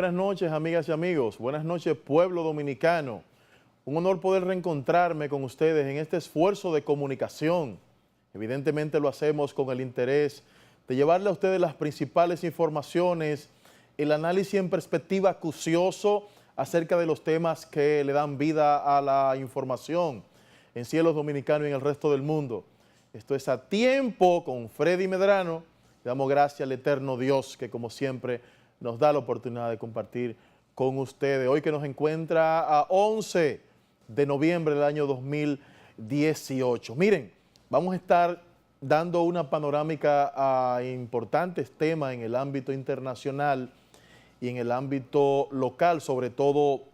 buenas noches, amigas y amigos. Buenas noches, pueblo dominicano. Un honor poder reencontrarme con ustedes en este esfuerzo de comunicación. Evidentemente lo hacemos con el interés de llevarle a ustedes las principales informaciones, el análisis en perspectiva acucioso acerca de los temas que le dan vida a la información en cielos dominicanos y en el resto del mundo. Esto es A Tiempo con Freddy Medrano. Le damos gracias al eterno Dios que, como siempre, nos da la oportunidad de compartir con ustedes. Hoy que nos encuentra a 11 de noviembre del año 2018. Miren, vamos a estar dando una panorámica a importantes temas en el ámbito internacional y en el ámbito local, sobre todo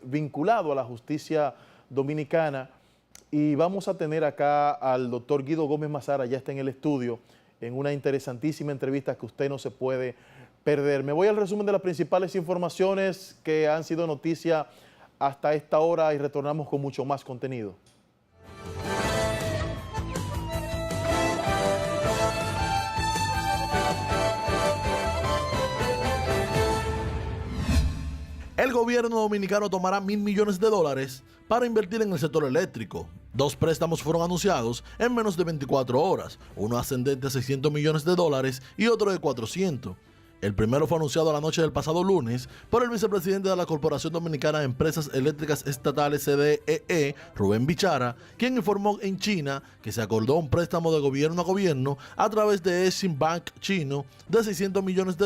vinculado a la justicia dominicana. Y vamos a tener acá al doctor Guido Gómez Mazara, ya está en el estudio, en una interesantísima entrevista que usted no se puede perder. Me voy al resumen de las principales informaciones que han sido noticia hasta esta hora y retornamos con mucho más contenido. El gobierno dominicano tomará $1.000 millones para invertir en el sector eléctrico. 2 préstamos fueron anunciados en menos de 24 horas, uno ascendente a $600 millones y otro de 400. El primero fue anunciado la noche del pasado lunes por el vicepresidente de la Corporación Dominicana de Empresas Eléctricas Estatales CDEE, Rubén Bichara, quien informó en China que se acordó un préstamo de gobierno a gobierno a través de Exim Bank chino de $600 millones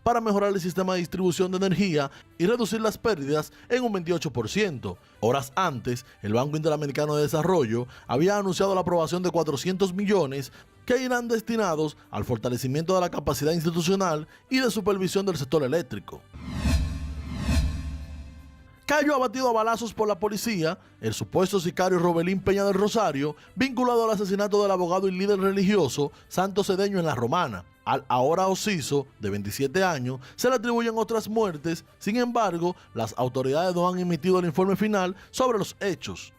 para mejorar el sistema de distribución de energía y reducir las pérdidas en un 28%. Horas antes, el Banco Interamericano de Desarrollo había anunciado la aprobación de 400 millones que irán destinados al fortalecimiento de la capacidad institucional y de supervisión del sector eléctrico. Cayó abatido a balazos por la policía el supuesto sicario Robelín Peña del Rosario, vinculado al asesinato del abogado y líder religioso Santo Cedeño en La Romana. Al ahora occiso, de 27 años, se le atribuyen otras muertes. Sin embargo, las autoridades no han emitido el informe final sobre los hechos.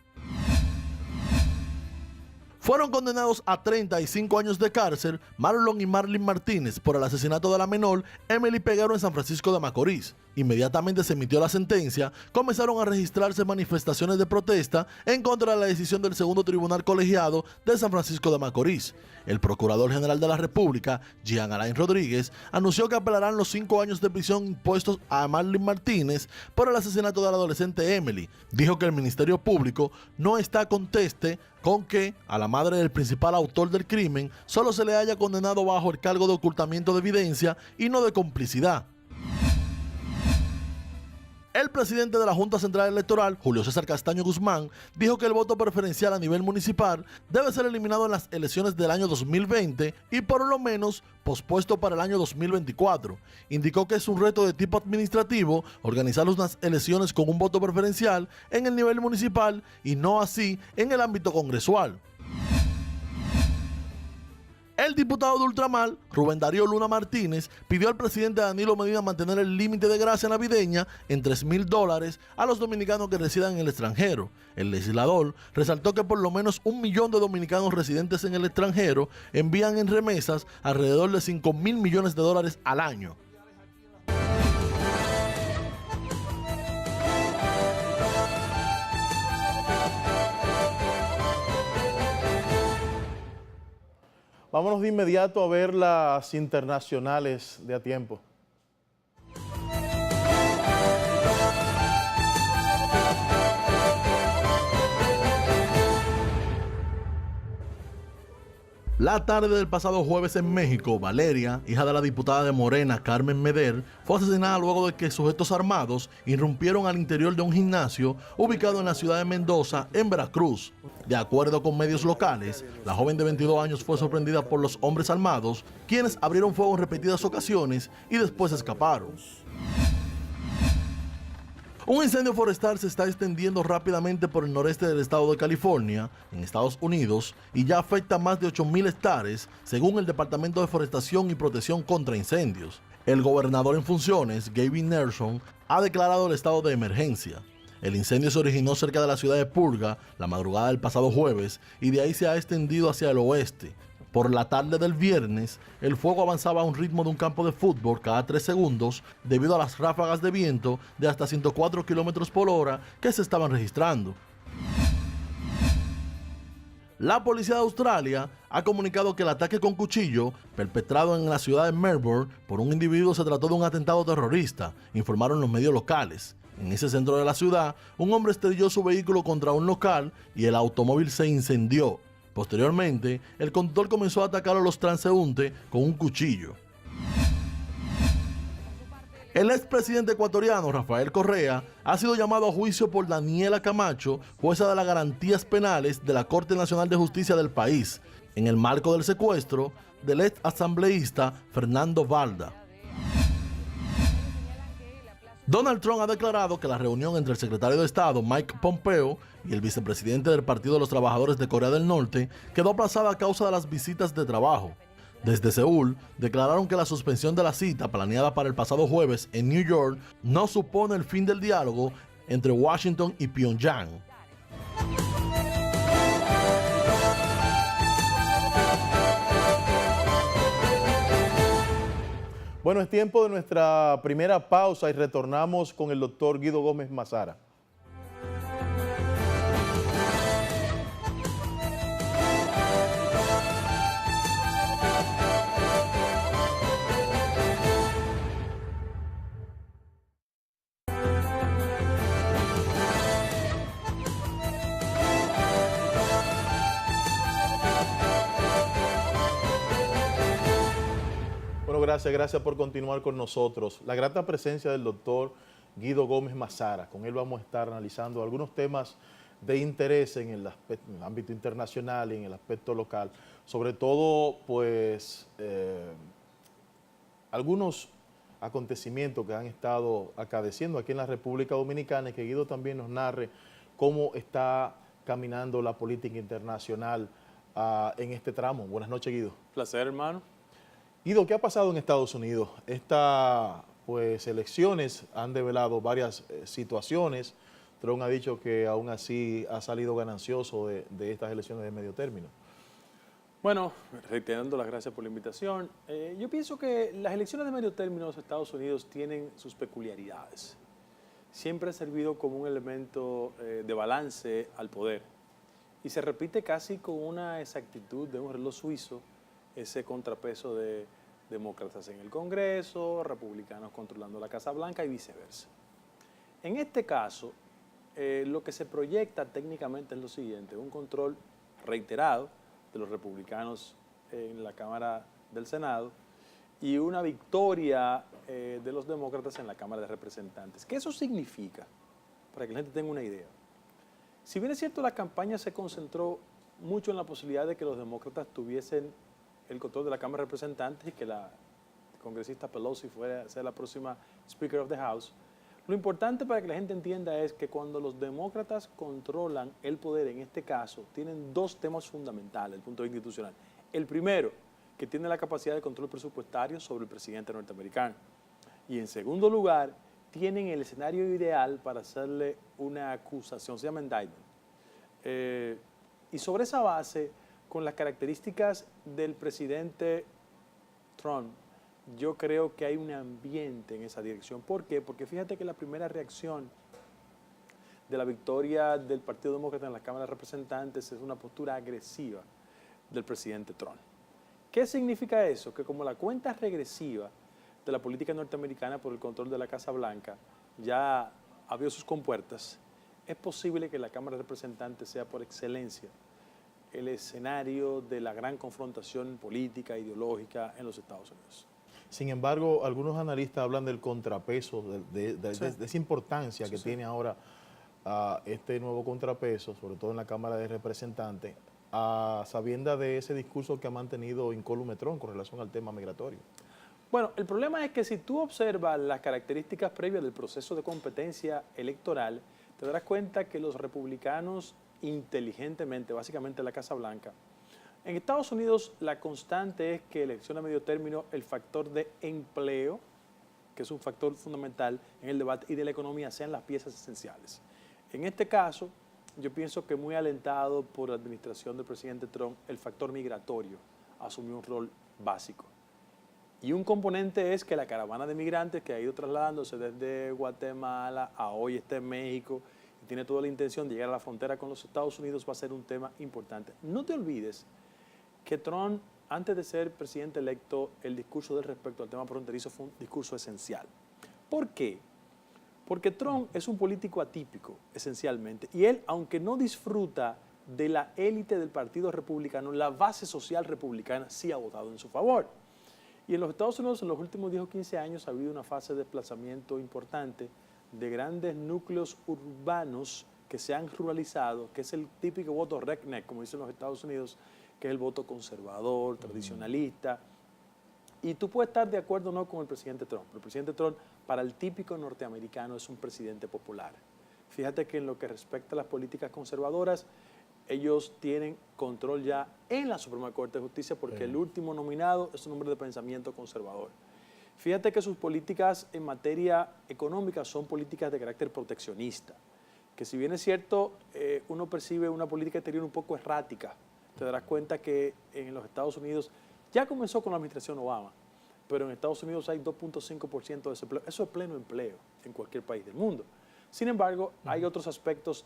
Fueron condenados a 35 años de cárcel Marlon y Marlene Martínez por el asesinato de la menor Emily Peguero en San Francisco de Macorís. Inmediatamente se emitió la sentencia, comenzaron a registrarse manifestaciones de protesta en contra de la decisión del segundo tribunal colegiado de San Francisco de Macorís. El Procurador General de la República, Jean Alain Rodríguez, anunció que apelarán los 5 años de prisión impuestos a Marlene Martínez por el asesinato de la adolescente Emily. Dijo que el Ministerio Público no está conteste con que a la madre del principal autor del crimen solo se le haya condenado bajo el cargo de ocultamiento de evidencia y no de complicidad. El presidente de la Junta Central Electoral, Julio César Castaño Guzmán, dijo que el voto preferencial a nivel municipal debe ser eliminado en las elecciones del año 2020 y por lo menos pospuesto para el año 2024. Indicó que es un reto de tipo administrativo organizar unas elecciones con un voto preferencial en el nivel municipal y no así en el ámbito congresual. El diputado de Ultramar, Rubén Darío Luna Martínez, pidió al presidente Danilo Medina mantener el límite de gracia navideña en $3.000 a los dominicanos que residan en el extranjero. El legislador resaltó que por lo menos 1 millón de dominicanos residentes en el extranjero envían en remesas alrededor de $5.000 millones al año. Vámonos de inmediato a ver las internacionales de A Tiempo. La tarde del pasado jueves en México, Valeria, hija de la diputada de Morena, Carmen Meder, fue asesinada luego de que sujetos armados irrumpieron al interior de un gimnasio ubicado en la ciudad de Mendoza, en Veracruz. De acuerdo con medios locales, la joven de 22 años fue sorprendida por los hombres armados, quienes abrieron fuego en repetidas ocasiones y después escaparon. Un incendio forestal se está extendiendo rápidamente por el noreste del estado de California, en Estados Unidos, y ya afecta más de 8.000 hectáreas, según el Departamento de Forestación y Protección contra Incendios. El gobernador en funciones, Gavin Newsom, ha declarado el estado de emergencia. El incendio se originó cerca de la ciudad de Purga la madrugada del pasado jueves y de ahí se ha extendido hacia el oeste. Por la tarde del viernes, el fuego avanzaba a un ritmo de un campo de fútbol cada 3 segundos debido a las ráfagas de viento de hasta 104 kilómetros por hora que se estaban registrando. La policía de Australia ha comunicado que el ataque con cuchillo, perpetrado en la ciudad de Melbourne por un individuo, se trató de un atentado terrorista, informaron los medios locales. En ese centro de la ciudad, un hombre estrelló su vehículo contra un local y el automóvil se incendió. Posteriormente, el conductor comenzó a atacar a los transeúntes con un cuchillo. El expresidente ecuatoriano Rafael Correa ha sido llamado a juicio por Daniela Camacho, jueza de las garantías penales de la Corte Nacional de Justicia del país, en el marco del secuestro del ex asambleísta Fernando Valda. Donald Trump ha declarado que la reunión entre el secretario de Estado Mike Pompeo y el vicepresidente del Partido de los Trabajadores de Corea del Norte quedó aplazada a causa de las visitas de trabajo. Desde Seúl, declararon que la suspensión de la cita planeada para el pasado jueves en New York no supone el fin del diálogo entre Washington y Pyongyang. Bueno, es tiempo de nuestra primera pausa y retornamos con el doctor Guido Gómez Mazara. Gracias por continuar con nosotros. La grata presencia del doctor Guido Gómez Mazara. Con él vamos a estar analizando algunos temas de interés en el ámbito internacional y en el aspecto local. Sobre todo, pues, algunos acontecimientos que han estado acaeciendo aquí en la República Dominicana y que Guido también nos narre cómo está caminando la política internacional en este tramo. Buenas noches, Guido. Placer, hermano. Guido, ¿qué ha pasado en Estados Unidos? Estas elecciones han develado varias situaciones. Trump ha dicho que aún así ha salido ganancioso de estas elecciones de medio término. Bueno, reiterando las gracias por la invitación, yo pienso que las elecciones de medio término de los Estados Unidos tienen sus peculiaridades. Siempre ha servido como un elemento de balance al poder y se repite casi con una exactitud de un reloj suizo ese contrapeso de demócratas en el Congreso, republicanos controlando la Casa Blanca y viceversa. En este caso, lo que se proyecta técnicamente es lo siguiente: un control reiterado de los republicanos en la Cámara del Senado y una victoria de los demócratas en la Cámara de Representantes. ¿Qué eso significa? Para que la gente tenga una idea. Si bien es cierto, la campaña se concentró mucho en la posibilidad de que los demócratas tuviesen el control de la Cámara de Representantes y que la congresista Pelosi fuera a ser la próxima Speaker of the House, lo importante para que la gente entienda es que cuando los demócratas controlan el poder, en este caso, tienen dos temas fundamentales desde el punto de vista institucional. El primero, que tiene la capacidad de control presupuestario sobre el presidente norteamericano. Y en segundo lugar, tienen el escenario ideal para hacerle una acusación, se llama indictment. Y sobre esa base, con las características del presidente Trump, yo creo que hay un ambiente en esa dirección. ¿Por qué? Porque fíjate que la primera reacción de la victoria del Partido Demócrata en la Cámara de Representantes es una postura agresiva del presidente Trump. ¿Qué significa eso? Que como la cuenta regresiva de la política norteamericana por el control de la Casa Blanca ya abrió sus compuertas, es posible que la Cámara de Representantes sea por excelencia el escenario de la gran confrontación política, ideológica en los Estados Unidos. Sin embargo, algunos analistas hablan del contrapeso, de esa importancia que tiene ahora este nuevo contrapeso, sobre todo en la Cámara de Representantes, a sabiendas de ese discurso que ha mantenido incólume Trump con relación al tema migratorio. Bueno, el problema es que si tú observas las características previas del proceso de competencia electoral, te darás cuenta que los republicanos inteligentemente, básicamente la Casa Blanca, en Estados Unidos la constante es que elección a medio término, el factor de empleo, que es un factor fundamental en el debate, y de la economía sean las piezas esenciales. En este caso, yo pienso que muy alentado por la administración del presidente Trump, el factor migratorio asumió un rol básico. Y un componente es que la caravana de migrantes que ha ido trasladándose desde Guatemala a hoy está en México y tiene toda la intención de llegar a la frontera con los Estados Unidos va a ser un tema importante. No te olvides que Trump, antes de ser presidente electo, el discurso del respecto al tema fronterizo fue un discurso esencial. ¿Por qué? Porque Trump es un político atípico, esencialmente, y él, aunque no disfruta de la élite del Partido Republicano, la base social republicana sí ha votado en su favor. Y en los Estados Unidos, en los últimos 10 o 15 años, ha habido una fase de desplazamiento importante de grandes núcleos urbanos que se han ruralizado, que es el típico voto redneck, como dicen los Estados Unidos, que es el voto conservador, tradicionalista. Y tú puedes estar de acuerdo o no con el presidente Trump. El presidente Trump, para el típico norteamericano, es un presidente popular. Fíjate que en lo que respecta a las políticas conservadoras, ellos tienen control ya en la Suprema Corte de Justicia porque el último nominado es un hombre de pensamiento conservador. Fíjate que sus políticas en materia económica son políticas de carácter proteccionista, que si bien es cierto, uno percibe una política exterior un poco errática. Te darás cuenta que en los Estados Unidos, ya comenzó con la administración Obama, pero en Estados Unidos hay 2.5% de desempleo. Eso es pleno empleo en cualquier país del mundo. Sin embargo, hay otros aspectos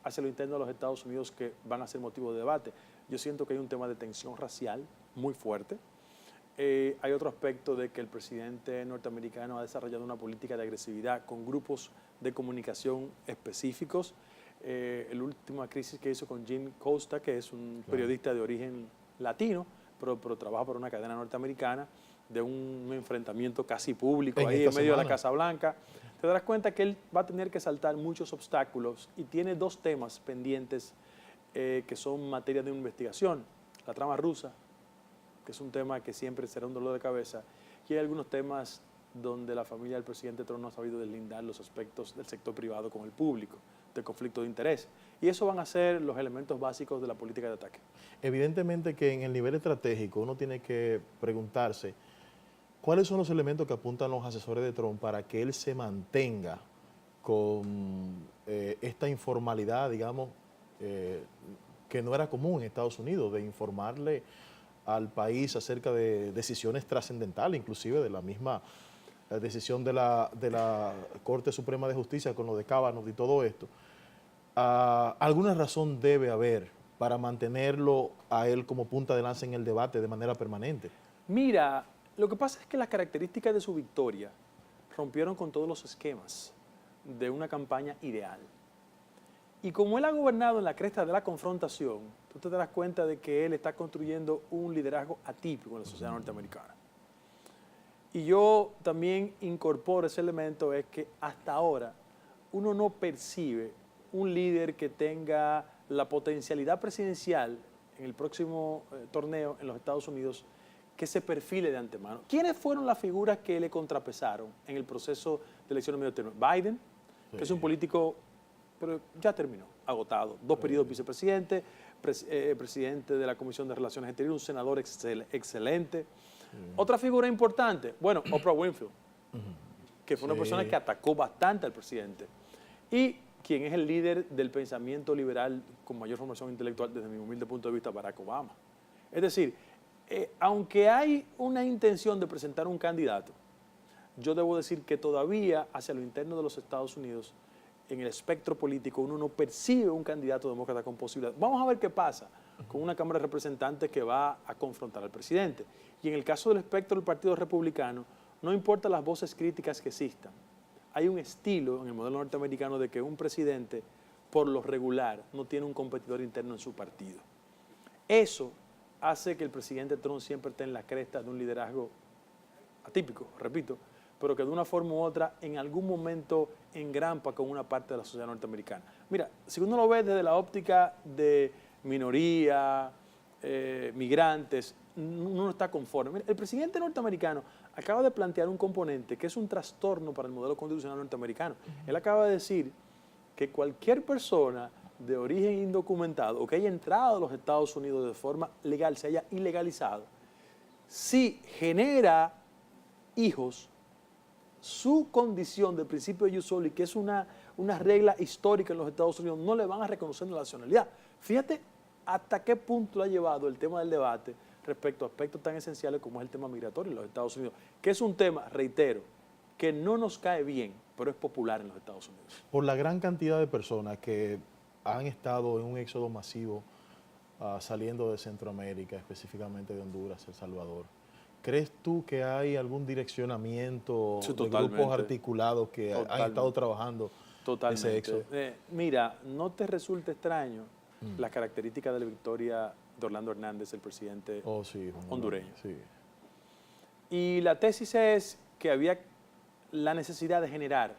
hacia lo interno de los Estados Unidos que van a ser motivo de debate. Yo siento que hay un tema de tensión racial muy fuerte. Hay otro aspecto de que el presidente norteamericano ha desarrollado una política de agresividad con grupos de comunicación específicos. La última crisis que hizo con Jim Costa, que es un periodista de origen latino, pero trabaja por una cadena norteamericana, de un enfrentamiento casi público ahí en medio de la Casa Blanca. Te darás cuenta que él va a tener que saltar muchos obstáculos y tiene dos temas pendientes que son materia de investigación. La trama rusa, que es un tema que siempre será un dolor de cabeza, y hay algunos temas donde la familia del presidente Trump no ha sabido deslindar los aspectos del sector privado con el público, de conflicto de interés. Y eso van a ser los elementos básicos de la política de ataque. Evidentemente que en el nivel estratégico uno tiene que preguntarse cuáles son los elementos que apuntan los asesores de Trump para que él se mantenga con esta informalidad, digamos, que no era común en Estados Unidos, de informarle al país acerca de decisiones trascendentales, inclusive de la misma decisión de la Corte Suprema de Justicia con lo de Kavanaugh y todo esto. ¿Alguna razón debe haber para mantenerlo a él como punta de lanza en el debate de manera permanente? Mira, lo que pasa es que las características de su victoria rompieron con todos los esquemas de una campaña ideal. Y como él ha gobernado en la cresta de la confrontación, tú te darás cuenta de que él está construyendo un liderazgo atípico en la sociedad norteamericana. Y yo también incorporo ese elemento, es que hasta ahora uno no percibe un líder que tenga la potencialidad presidencial en el próximo torneo en los Estados Unidos que se perfile de antemano. ¿Quiénes fueron las figuras que le contrapesaron en el proceso de elecciones de medio término? Biden, que es un político, pero ya terminó, agotado. 2 periodos vicepresidente, presidente de la Comisión de Relaciones Exteriores, un senador excelente. Otra figura importante, bueno, Oprah Winfrey, que fue una persona que atacó bastante al presidente. Y quien es el líder del pensamiento liberal con mayor formación intelectual desde mi humilde punto de vista, Barack Obama. Es decir, aunque hay una intención de presentar un candidato, yo debo decir que todavía hacia lo interno de los Estados Unidos, en el espectro político, uno no percibe un candidato demócrata con posibilidad. Vamos a ver qué pasa con una Cámara de Representantes que va a confrontar al presidente. Y en el caso del espectro del Partido Republicano, no importa las voces críticas que existan, hay un estilo en el modelo norteamericano de que un presidente, por lo regular, no tiene un competidor interno en su partido. Eso hace que el presidente Trump siempre esté en la cresta de un liderazgo atípico, repito, pero que de una forma u otra en algún momento engrampa con una parte de la sociedad norteamericana. Mira, si uno lo ve desde la óptica de minoría, migrantes, uno no está conforme. Mira, el presidente norteamericano acaba de plantear un componente que es un trastorno para el modelo constitucional norteamericano. Él acaba de decir que cualquier persona de origen indocumentado o que haya entrado a los Estados Unidos de forma legal, se haya ilegalizado, si genera hijos, su condición de principio de ius soli, que es una regla histórica en los Estados Unidos, no le van a reconocer la nacionalidad. Fíjate hasta qué punto lo ha llevado el tema del debate, respecto a aspectos tan esenciales como es el tema migratorio en los Estados Unidos, que es un tema, reitero, que no nos cae bien, pero es popular en los Estados Unidos. Por la gran cantidad de personas que han estado en un éxodo masivo saliendo de Centroamérica, específicamente de Honduras, El Salvador, ¿crees tú que hay algún direccionamiento Sí, de grupos articulados que han estado trabajando ese éxodo? Mira, no te resulta extraño las características de la victoria de Orlando Hernández, el presidente hondureño. Sí. Y la tesis es que había la necesidad de generar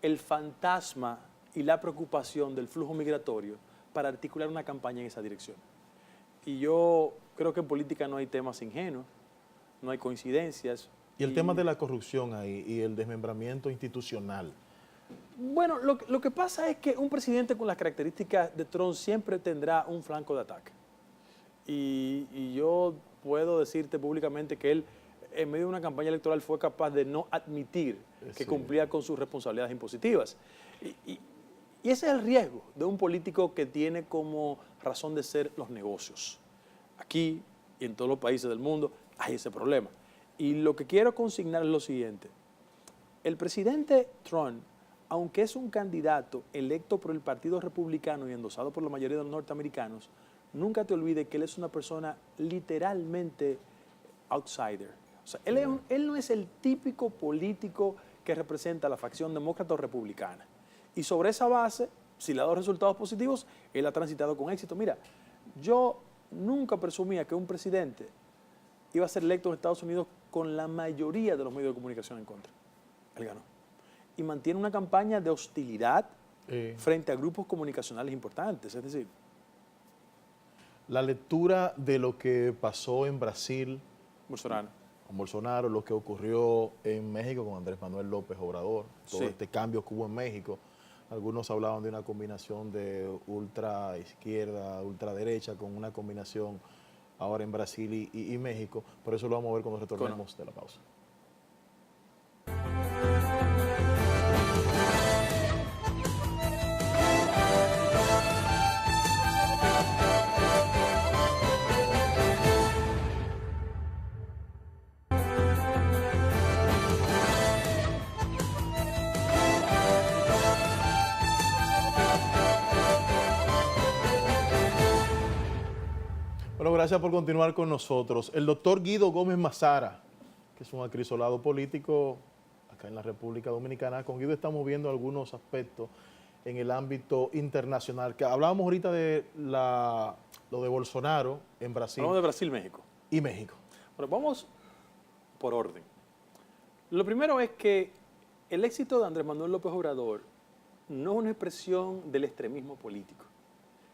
el fantasma y la preocupación del flujo migratorio para articular una campaña en esa dirección. Y yo creo que en política no hay temas ingenuos, no hay coincidencias. Y el tema de la corrupción ahí y el desmembramiento institucional. Bueno, lo que pasa es que un presidente con las características de Trump siempre tendrá un flanco de ataque. Y yo puedo decirte públicamente que él, en medio de una campaña electoral, fue capaz de no admitir que cumplía con sus responsabilidades impositivas. Y ese es el riesgo de un político que tiene como razón de ser los negocios. Aquí y en todos los países del mundo hay ese problema. Y lo que quiero consignar es lo siguiente. El presidente Trump, aunque es un candidato electo por el Partido Republicano y endosado por la mayoría de los norteamericanos, nunca te olvides que él es una persona literalmente outsider. O sea, él no es el típico político que representa a la facción demócrata o republicana. Y sobre esa base, si le ha dado resultados positivos, él ha transitado con éxito. Mira, yo nunca presumía que un presidente iba a ser electo en Estados Unidos con la mayoría de los medios de comunicación en contra. Él ganó. Y mantiene una campaña de hostilidad frente a grupos comunicacionales importantes. Es decir, la lectura de lo que pasó en Brasil con Bolsonaro, lo que ocurrió en México con Andrés Manuel López Obrador, todo este cambio que hubo en México. Algunos hablaban de una combinación de ultra izquierda, ultraderecha, con una combinación ahora en Brasil y México. Por eso lo vamos a ver cuando retornemos de la pausa. Bueno, gracias por continuar con nosotros. El doctor Guido Gómez Mazara, que es un acrisolado político acá en la República Dominicana. Con Guido estamos viendo algunos aspectos en el ámbito internacional. Que hablábamos ahorita de lo de Bolsonaro en Brasil. Hablamos de Brasil, México. Y México. Bueno, vamos por orden. Lo primero es que el éxito de Andrés Manuel López Obrador no es una expresión del extremismo político.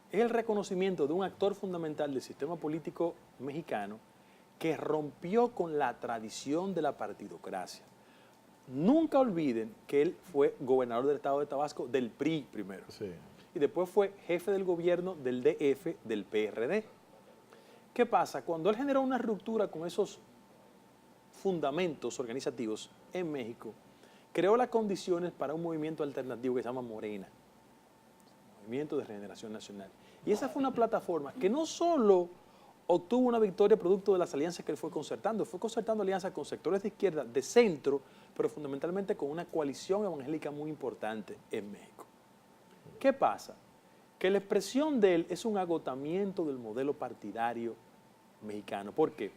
Es el reconocimiento de un actor fundamental del sistema político mexicano que rompió con la tradición de la partidocracia. Nunca olviden que él fue gobernador del estado de Tabasco del PRI primero. Sí. Y después fue jefe del gobierno del DF del PRD. ¿Qué pasa? Cuando él generó una ruptura con esos fundamentos organizativos en México, creó las condiciones para un movimiento alternativo que se llama Morena. Movimiento de Regeneración Nacional. Y esa fue una plataforma que no solo obtuvo una victoria producto de las alianzas que él fue concertando alianzas con sectores de izquierda, de centro, pero fundamentalmente con una coalición evangélica muy importante en México. ¿Qué pasa? Que la expresión de él es un agotamiento del modelo partidario mexicano. ¿Por qué?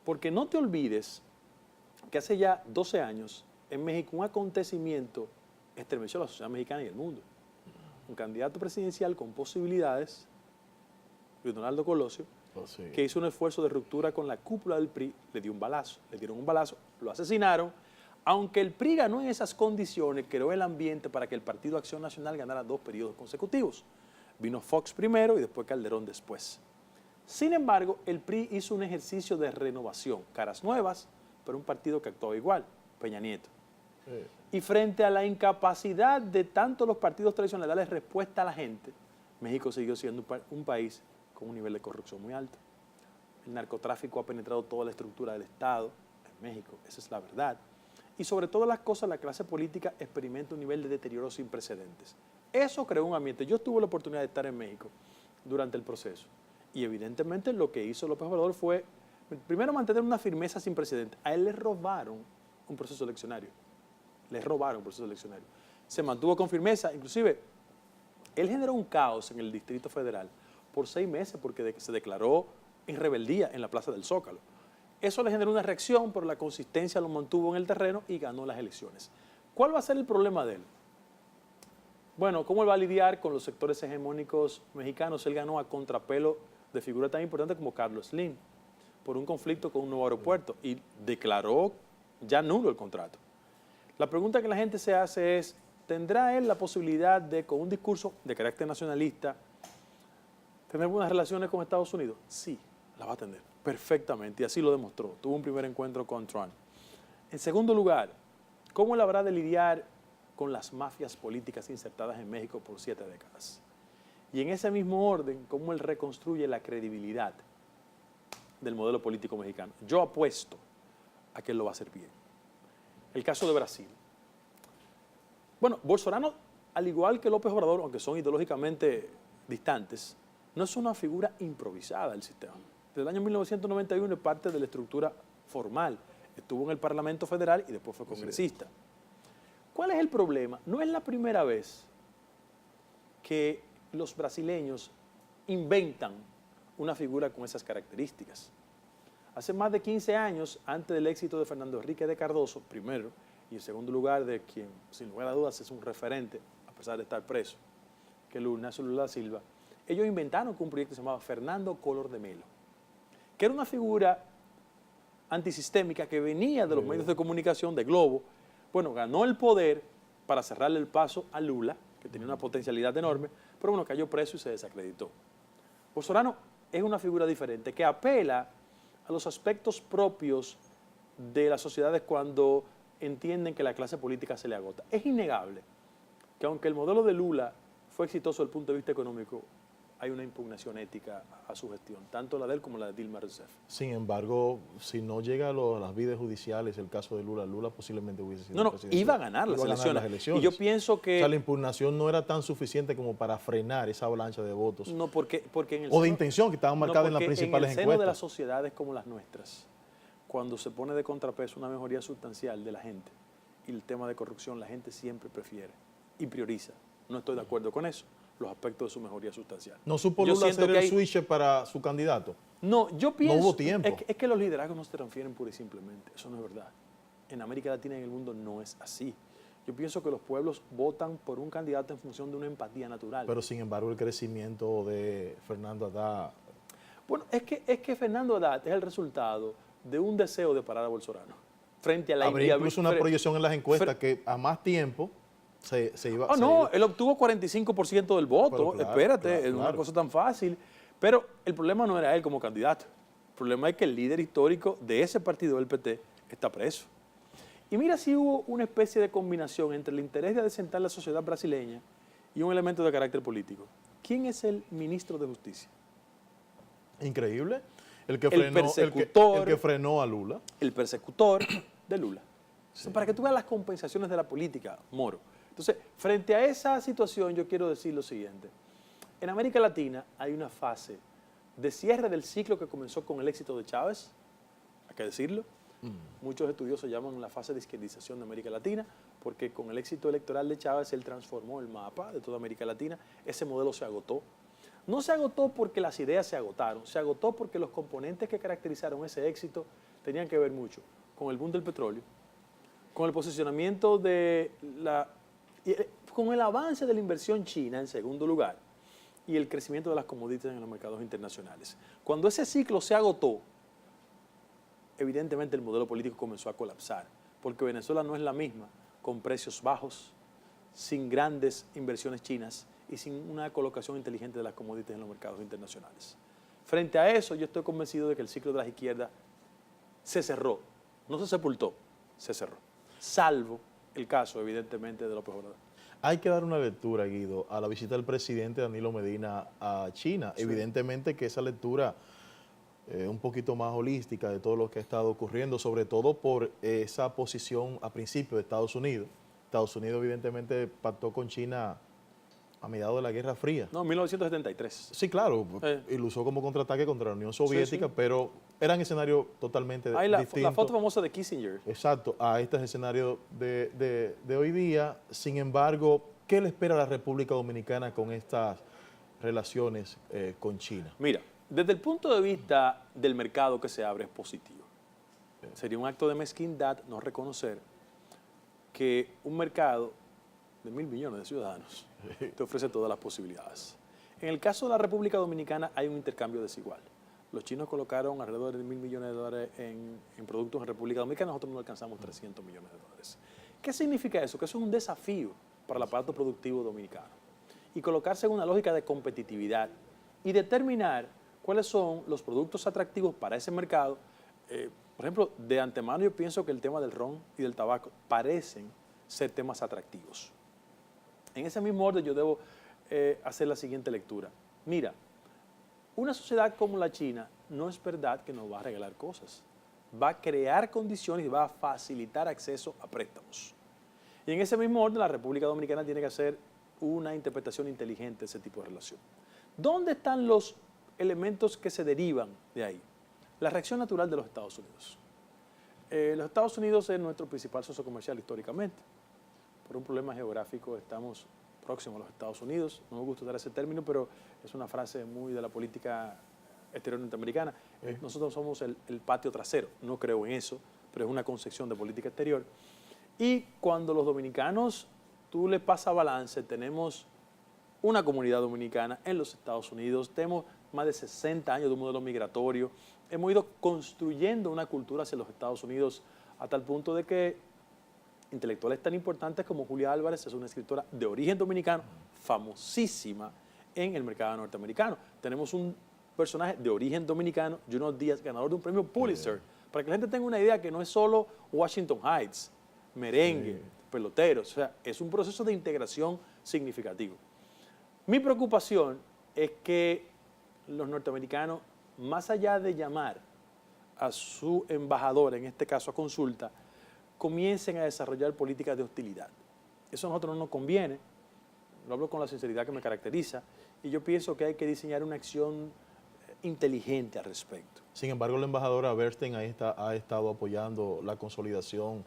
Porque no te olvides que hace ya 12 años en México un acontecimiento estremeció a la sociedad mexicana y el mundo. Un candidato presidencial con posibilidades, Luis Donaldo Colosio, que hizo un esfuerzo de ruptura con la cúpula del PRI, le dieron un balazo, lo asesinaron. Aunque el PRI ganó en esas condiciones, creó el ambiente para que el Partido Acción Nacional ganara 2 periodos consecutivos. Vino Fox primero y después Calderón después. Sin embargo, el PRI hizo un ejercicio de renovación, caras nuevas, pero un partido que actuaba igual, Peña Nieto. Y frente a la incapacidad de tanto los partidos tradicionales darle respuesta a la gente, México siguió siendo un país con un nivel de corrupción muy alto. El narcotráfico ha penetrado toda la estructura del Estado en México, esa es la verdad. Y sobre todas las cosas, la clase política experimenta un nivel de deterioro sin precedentes. Eso creó un ambiente. Yo tuve la oportunidad de estar en México durante el proceso Y evidentemente lo que hizo López Obrador fue, primero, mantener una firmeza sin precedentes. A él le robaron un proceso eleccionario. Le robaron un proceso eleccionario. Se mantuvo con firmeza, inclusive él generó un caos en el Distrito Federal por 6 meses porque se declaró en rebeldía en la Plaza del Zócalo. Eso le generó una reacción, pero la consistencia lo mantuvo en el terreno y ganó las elecciones. ¿Cuál va a ser el problema de él? Bueno, ¿cómo él va a lidiar con los sectores hegemónicos mexicanos? Él ganó a contrapelo de figuras tan importantes como Carlos Slim por un conflicto con un nuevo aeropuerto y declaró ya nulo el contrato. La pregunta que la gente se hace es, ¿tendrá él la posibilidad de, con un discurso de carácter nacionalista, tener buenas relaciones con Estados Unidos? Sí, la va a tener perfectamente y así lo demostró. Tuvo un primer encuentro con Trump. En segundo lugar, ¿cómo él habrá de lidiar con las mafias políticas insertadas en México por 7 décadas? Y en ese mismo orden, ¿cómo él reconstruye la credibilidad del modelo político mexicano? Yo apuesto a que él lo va a hacer bien. El caso de Brasil. Bueno, Bolsonaro, al igual que López Obrador, aunque son ideológicamente distantes, no es una figura improvisada del sistema. Desde el año 1991 es parte de la estructura formal. Estuvo en el Parlamento Federal y después fue congresista. ¿Cuál es el problema? No es la primera vez que los brasileños inventan una figura con esas características. Hace más de 15 años, antes del éxito de Fernando Henrique de Cardoso, primero, y en segundo lugar de quien, sin lugar a dudas, es un referente, a pesar de estar preso, que es Ignacio Lula da Silva, ellos inventaron un proyecto que se llamaba Fernando Collor de Mello, que era una figura antisistémica que venía de los medios de comunicación de Globo. Bueno, ganó el poder para cerrarle el paso a Lula, que tenía una potencialidad enorme, pero bueno, cayó preso y se desacreditó. Bolsonaro es una figura diferente que apela a los aspectos propios de las sociedades cuando entienden que la clase política se le agota. Es innegable que aunque el modelo de Lula fue exitoso desde el punto de vista económico, hay una impugnación ética a su gestión, tanto la de él como la de Dilma Rousseff. Sin embargo, si no llega a las vidas judiciales, el caso de Lula posiblemente hubiese sido No, presidente. iba a ganar las elecciones. Y yo pienso que... O sea, la impugnación no era tan suficiente como para frenar esa avalancha de votos. No, porque en el o de intención que estaban marcadas en las principales en el seno encuestas. de las sociedades como las nuestras, cuando se pone de contrapeso una mejoría sustancial de la gente y el tema de corrupción, la gente siempre prefiere y prioriza. No estoy de acuerdo con eso, los aspectos de su mejoría sustancial. ¿No supo Lula hacer el switch para su candidato? No, yo pienso... No hubo tiempo. Es que los liderazgos no se transfieren pura y simplemente, eso no es verdad. En América Latina y en el mundo no es así. Yo pienso que los pueblos votan por un candidato en función de una empatía natural. Pero sin embargo el crecimiento de Fernando Haddad... Bueno, es que Fernando Haddad es el resultado de un deseo de parar a Bolsonaro. Frente a la habría incluso una proyección en las encuestas que a más tiempo se iba... no, él obtuvo 45% del voto, claro, espérate, es una cosa tan fácil. Pero el problema no era él como candidato. El problema es que el líder histórico de ese partido, el PT, está preso. Y mira si hubo una especie de combinación entre el interés de adecentar la sociedad brasileña y un elemento de carácter político. ¿Quién es el ministro de Justicia? Increíble. El que frenó a Lula. El persecutor de Lula. Sí. Para que tú veas las compensaciones de la política, Moro. Entonces, frente a esa situación, yo quiero decir lo siguiente. En América Latina hay una fase de cierre del ciclo que comenzó con el éxito de Chávez, hay que decirlo. Muchos estudiosos llaman la fase de izquierdización de América Latina, porque con el éxito electoral de Chávez él transformó el mapa de toda América Latina. Ese modelo se agotó. No se agotó porque las ideas se agotaron, se agotó porque los componentes que caracterizaron ese éxito tenían que ver mucho con el boom del petróleo, con el posicionamiento con el avance de la inversión china en segundo lugar y el crecimiento de las commodities en los mercados internacionales. Cuando ese ciclo se agotó, evidentemente el modelo político comenzó a colapsar, porque Venezuela no es la misma, con precios bajos, sin grandes inversiones chinas y sin una colocación inteligente de las commodities en los mercados internacionales. Frente a eso, yo estoy convencido de que el ciclo de las izquierdas se cerró, no se sepultó, se cerró, salvo el caso, evidentemente, de López Obrador. Hay que dar una lectura, Guido, a la visita del presidente Danilo Medina a China. Sí. Evidentemente que esa lectura un poquito más holística de todo lo que ha estado ocurriendo, sobre todo por esa posición a principio de Estados Unidos. Estados Unidos evidentemente pactó con China A mediados de la Guerra Fría. No, 1973. Sí, claro, y lo usó como contraataque contra la Unión Soviética, sí. pero eran escenarios totalmente distintos. La foto famosa de Kissinger. Exacto, a este escenario de hoy día. Sin embargo, ¿qué le espera a la República Dominicana con estas relaciones con China? Mira, desde el punto de vista del mercado que se abre es positivo. Sería un acto de mezquindad no reconocer que un mercado de 1.000 millones de ciudadanos te ofrece todas las posibilidades. En el caso de la República Dominicana hay un intercambio desigual. Los chinos colocaron alrededor de 1.000 millones de dólares en productos en República Dominicana, nosotros no alcanzamos 300 millones de dólares. ¿Qué significa eso? Que eso es un desafío para el aparato productivo dominicano. Y colocarse en una lógica de competitividad y determinar cuáles son los productos atractivos para ese mercado. Por ejemplo, de antemano yo pienso que el tema del ron y del tabaco parecen ser temas atractivos. En ese mismo orden yo debo hacer la siguiente lectura. Mira, una sociedad como la China no es verdad que nos va a regalar cosas. Va a crear condiciones y va a facilitar acceso a préstamos. Y en ese mismo orden la República Dominicana tiene que hacer una interpretación inteligente de ese tipo de relación. ¿Dónde están los elementos que se derivan de ahí? La reacción natural de los Estados Unidos. Los Estados Unidos es nuestro principal socio comercial históricamente. Por un problema geográfico estamos próximos a los Estados Unidos. No me gusta usar ese término, pero es una frase muy de la política exterior norteamericana. Nosotros somos el patio trasero. No creo en eso, pero es una concepción de política exterior. Y cuando los dominicanos, tú le pasas balance, tenemos una comunidad dominicana en los Estados Unidos, tenemos más de 60 años de un modelo migratorio, hemos ido construyendo una cultura hacia los Estados Unidos a tal punto de que intelectuales tan importantes como Julia Álvarez es una escritora de origen dominicano, famosísima en el mercado norteamericano. Tenemos un personaje de origen dominicano, Junot Díaz, ganador de un premio Pulitzer, para que la gente tenga una idea que no es solo Washington Heights, merengue, peloteros, o sea, es un proceso de integración significativo. Mi preocupación es que los norteamericanos, más allá de llamar a su embajador, en este caso a consulta, comiencen a desarrollar políticas de hostilidad. Eso a nosotros no nos conviene, lo hablo con la sinceridad que me caracteriza, y yo pienso que hay que diseñar una acción inteligente al respecto. Sin embargo, la embajadora Bernstein ha estado apoyando la consolidación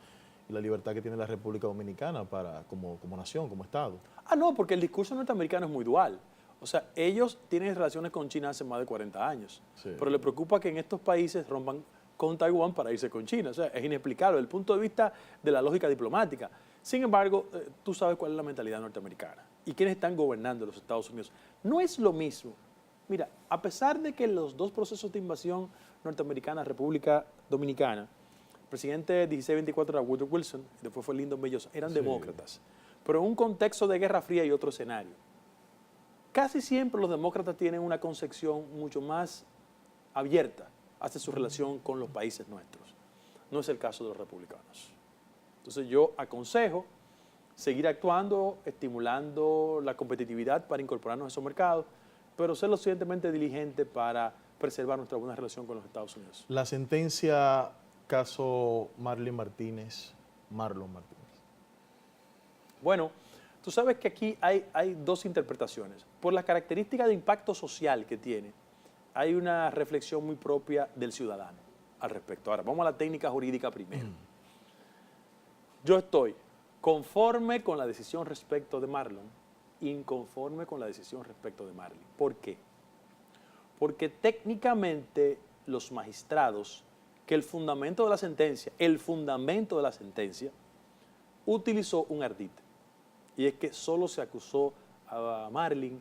y la libertad que tiene la República Dominicana como nación, como Estado. Ah, no, porque el discurso norteamericano es muy dual. O sea, ellos tienen relaciones con China hace más de 40 años, pero les preocupa que en estos países rompan con Taiwán para irse con China. O sea, es inexplicable desde el punto de vista de la lógica diplomática. Sin embargo, tú sabes cuál es la mentalidad norteamericana y quiénes están gobernando los Estados Unidos. No es lo mismo. Mira, a pesar de que los dos procesos de invasión norteamericana, República Dominicana, el presidente 1624 era Woodrow Wilson, y después fue Lyndon B. Johnson, eran demócratas, pero en un contexto de Guerra Fría y otro escenario. Casi siempre los demócratas tienen una concepción mucho más abierta hacia su relación con los países nuestros. No es el caso de los republicanos. Entonces yo aconsejo seguir actuando, estimulando la competitividad para incorporarnos a esos mercados, pero ser lo suficientemente diligente para preservar nuestra buena relación con los Estados Unidos. La sentencia caso Marlon Martínez. Bueno, tú sabes que aquí hay dos interpretaciones. Por la característica de impacto social que tiene, hay una reflexión muy propia del ciudadano al respecto. Ahora, vamos a la técnica jurídica primero. Yo estoy conforme con la decisión respecto de Marlon, inconforme con la decisión respecto de Marley. ¿Por qué? Porque técnicamente los magistrados, que el fundamento de la sentencia, utilizó un ardite. Y es que solo se acusó a Marlene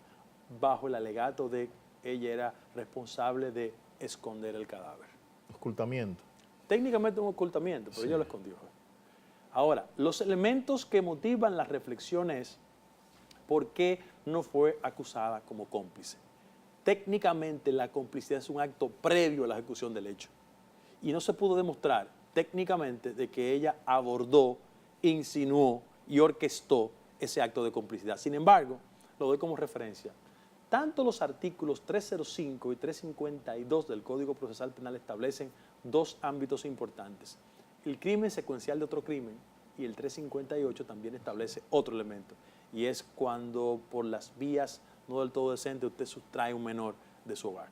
bajo el alegato de que ella era responsable de esconder el cadáver. Ocultamiento. Técnicamente un ocultamiento, pero ella lo escondió. Ahora, los elementos que motivan la reflexión es por qué no fue acusada como cómplice. Técnicamente la complicidad es un acto previo a la ejecución del hecho. Y no se pudo demostrar técnicamente de que ella abordó, insinuó y orquestó ese acto de complicidad. Sin embargo, lo doy como referencia. Tanto los artículos 305 y 352 del Código Procesal Penal establecen dos ámbitos importantes. El crimen secuencial de otro crimen y el 358 también establece otro elemento. y es cuando por las vías no del todo decentes usted sustrae un menor de su hogar.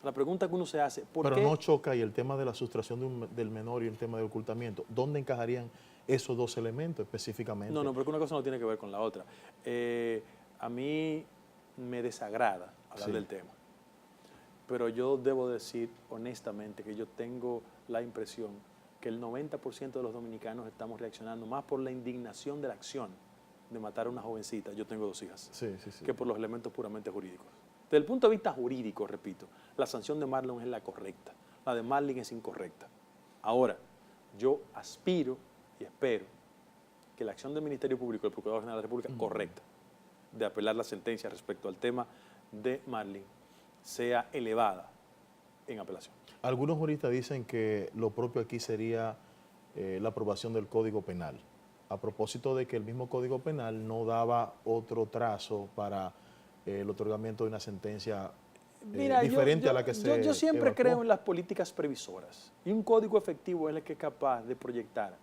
La pregunta que uno se hace, ¿por Pero qué? no choca y el tema de la sustracción del menor y el tema de ocultamiento. ¿Dónde encajarían esos dos elementos específicamente? No, porque una cosa no tiene que ver con la otra. A mí me desagrada hablar Sí. del tema, pero yo debo decir honestamente que yo tengo la impresión que el 90% de los dominicanos estamos reaccionando más por la indignación de la acción de matar a una jovencita, yo tengo 2 hijas, Sí, sí, sí. que por los elementos puramente jurídicos. Desde el punto de vista jurídico, repito, la sanción de Marlon es la correcta, la de Marlin es incorrecta. Ahora, yo aspiro y espero que la acción del Ministerio Público, del Procurador General de la República, correcta, de apelar la sentencia respecto al tema de Marlin, sea elevada en apelación. Algunos juristas dicen que lo propio aquí sería la aprobación del Código Penal, a propósito de que el mismo Código Penal no daba otro trazo para el otorgamiento de una sentencia diferente a la que se Yo siempre evacuó. creo en las políticas previsoras, y un código efectivo es el que es capaz de proyectar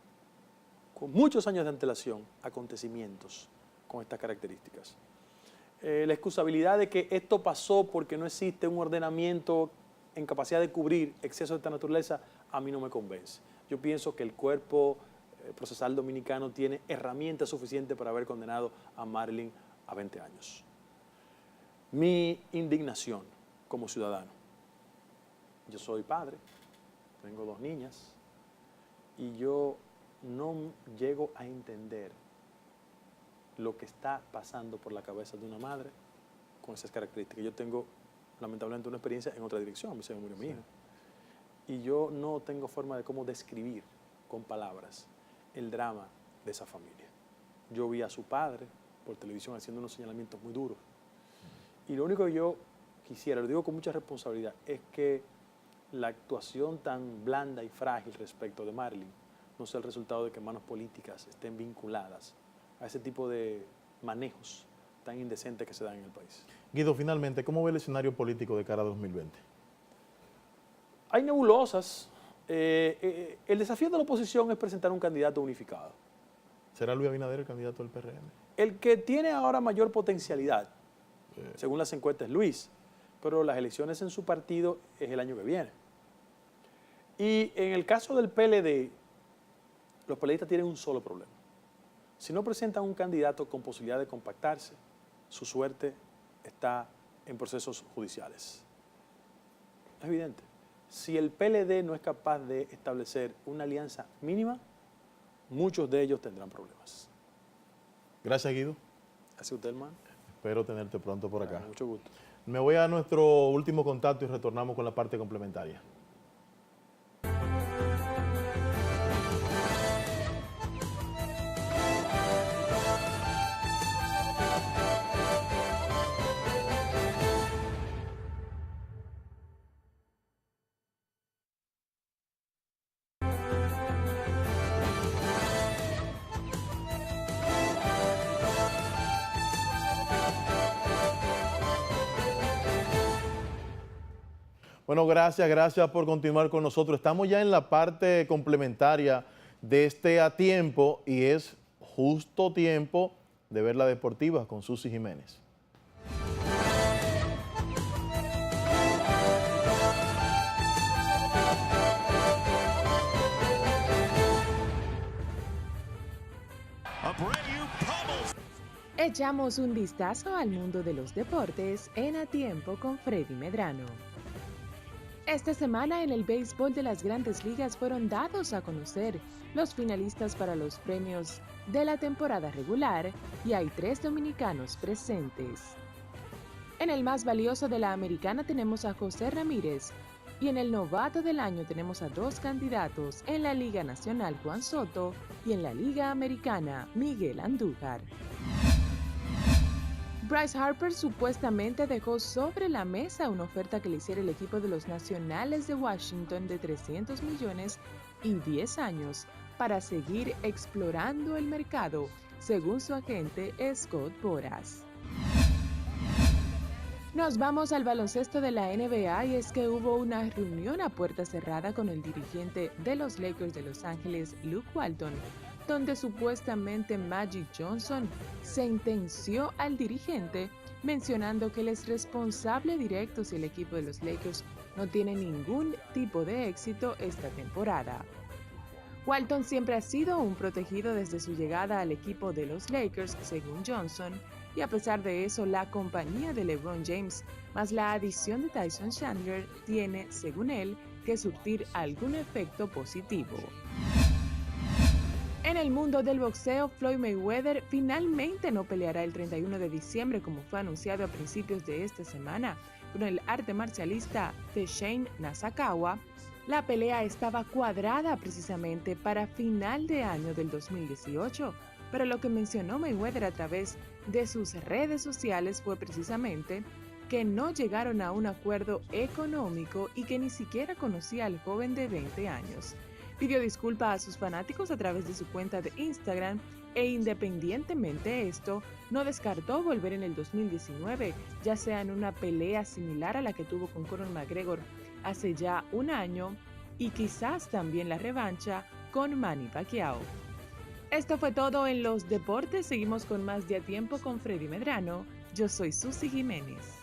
con muchos años de antelación acontecimientos con estas características. La excusabilidad de que esto pasó porque no existe un ordenamiento en capacidad de cubrir excesos de esta naturaleza, a mí no me convence. Yo pienso que el cuerpo procesal dominicano tiene herramientas suficientes para haber condenado a Marlin a 20 años. Mi indignación como ciudadano. Yo soy padre, tengo 2 niñas, y yo no llego a entender lo que está pasando por la cabeza de una madre con esas características. Yo tengo, lamentablemente, una experiencia en otra dirección. A mí se me murió mi hija. Y yo no tengo forma de cómo describir con palabras el drama de esa familia. Yo vi a su padre por televisión haciendo unos señalamientos muy duros. Y lo único que yo quisiera, lo digo con mucha responsabilidad, es que la actuación tan blanda y frágil respecto de Marlin no sea el resultado de que manos políticas estén vinculadas a ese tipo de manejos tan indecentes que se dan en el país. Guido, finalmente, ¿cómo ve el escenario político de cara a 2020? Hay nebulosas. El desafío de la oposición es presentar un candidato unificado. ¿Será Luis Abinader el candidato del PRM? El que tiene ahora mayor potencialidad, según las encuestas, es Luis, pero las elecciones en su partido es el año que viene. Y en el caso del PLD, los PLDistas tienen un solo problema. Si no presentan un candidato con posibilidad de compactarse, su suerte está en procesos judiciales. Es evidente. Si el PLD no es capaz de establecer una alianza mínima, muchos de ellos tendrán problemas. Gracias, Guido. Gracias a usted, hermano. Espero tenerte pronto por acá. Mucho gusto. Me voy a nuestro último contacto y retornamos con la parte complementaria. Bueno, gracias por continuar con nosotros. Estamos ya en la parte complementaria de este A Tiempo y es justo tiempo de ver la deportiva con Susi Jiménez. Echamos un vistazo al mundo de los deportes en A Tiempo con Freddy Medrano. Esta semana en el béisbol de las Grandes Ligas fueron dados a conocer los finalistas para los premios de la temporada regular y hay 3 dominicanos presentes. En el más valioso de la Americana tenemos a José Ramírez y en el novato del año tenemos a 2 candidatos en la Liga Nacional Juan Soto y en la Liga Americana Miguel Andújar. Bryce Harper supuestamente dejó sobre la mesa una oferta que le hiciera el equipo de los Nacionales de Washington de $300 millones y 10 años para seguir explorando el mercado, según su agente Scott Boras. Nos vamos al baloncesto de la NBA y es que hubo una reunión a puerta cerrada con el dirigente de los Lakers de Los Ángeles, Luke Walton, donde supuestamente Magic Johnson sentenció al dirigente mencionando que él es responsable directo si el equipo de los Lakers no tiene ningún tipo de éxito esta temporada. Walton siempre ha sido un protegido desde su llegada al equipo de los Lakers, según Johnson, y a pesar de eso, la compañía de LeBron James, más la adición de Tyson Chandler, tiene, según él, que surtir algún efecto positivo. En el mundo del boxeo, Floyd Mayweather finalmente no peleará el 31 de diciembre como fue anunciado a principios de esta semana con el arte marcialista Shane Nasukawa. La pelea estaba cuadrada precisamente para final de año del 2018, pero lo que mencionó Mayweather a través de sus redes sociales fue precisamente que no llegaron a un acuerdo económico y que ni siquiera conocía al joven de 20 años. Pidió disculpas a sus fanáticos a través de su cuenta de Instagram e independientemente de esto, no descartó volver en el 2019, ya sea en una pelea similar a la que tuvo con Conor McGregor hace ya un año y quizás también la revancha con Manny Pacquiao. Esto fue todo en los deportes. Seguimos con más de A Tiempo con Freddy Medrano. Yo soy Susi Jiménez.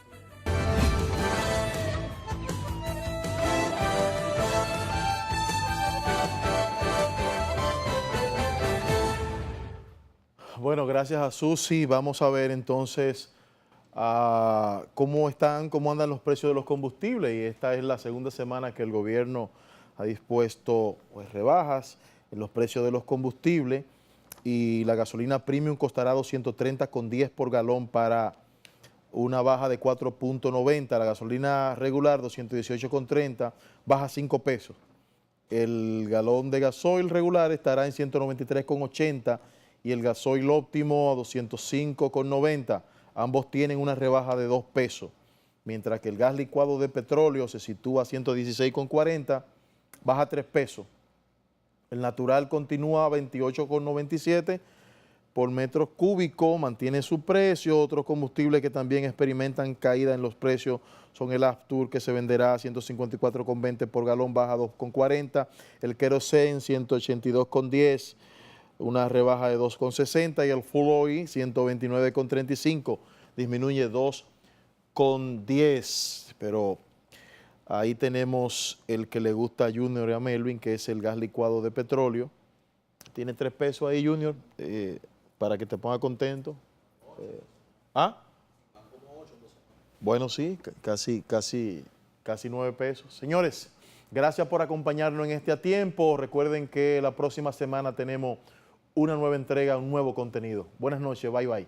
Bueno, gracias a Susi. Vamos a ver entonces cómo andan los precios de los combustibles. Y esta es la segunda semana que el gobierno ha dispuesto rebajas en los precios de los combustibles. Y la gasolina premium costará 230,10 por galón para una baja de 4.90. La gasolina regular 218,30, baja 5 pesos. El galón de gasoil regular estará en 193,80 y el gasoil óptimo a 205,90. Ambos tienen una rebaja de 2 pesos, mientras que el gas licuado de petróleo se sitúa a 116,40, baja 3 pesos. El natural continúa a 28,97 por metro cúbico, mantiene su precio. Otros combustibles que también experimentan caída en los precios son el Aftur, que se venderá a 154,20 por galón, baja 2,40. El Kerosene, 182,10, una rebaja de 2,60. Y el Full Oil, 129,35, disminuye 2,10. Pero ahí tenemos el que le gusta a Junior y a Melvin, que es el gas licuado de petróleo. Tiene 3 pesos ahí, Junior, para que te ponga contento. Bueno, sí, casi 9 pesos. Señores, gracias por acompañarnos en este A Tiempo. Recuerden que la próxima semana tenemos una nueva entrega, un nuevo contenido. Buenas noches, bye bye.